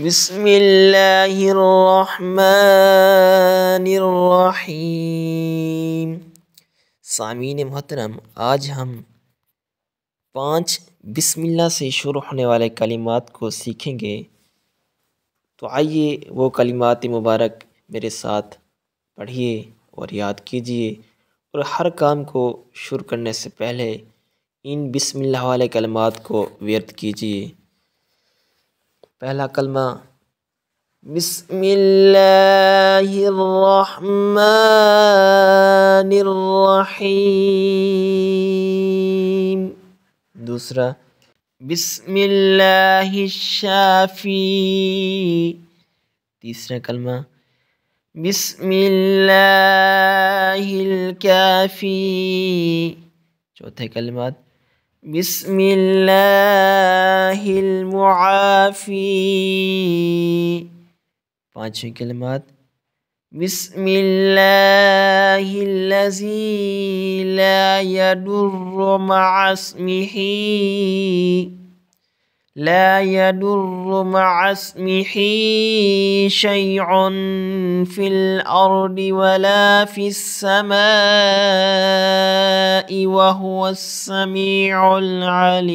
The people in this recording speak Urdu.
بسم اللہ الرحمن الرحیم۔ سامعین محترم، آج ہم 5 بسم اللہ سے شروع ہونے والے کلمات کو سیکھیں گے، تو آئیے وہ کلمات مبارک میرے ساتھ پڑھیے اور یاد کیجیے، اور ہر کام کو شروع کرنے سے پہلے ان بسم اللہ والے کلمات کو ورد کیجیے۔ پہلا کلمہ بسم اللہ الرحمن الرحیم۔ دوسرا بسم اللہ الشافی۔ تیسرا کلمہ بسم اللہ الکافی۔ چوتھے کلمات بسم اللہ المعافی۔ پانچویں کلمات بسم اللہ الذی لا يضر مع اسمہ شیء فی الارض ولا فی السماء وهو السمیع العلیم۔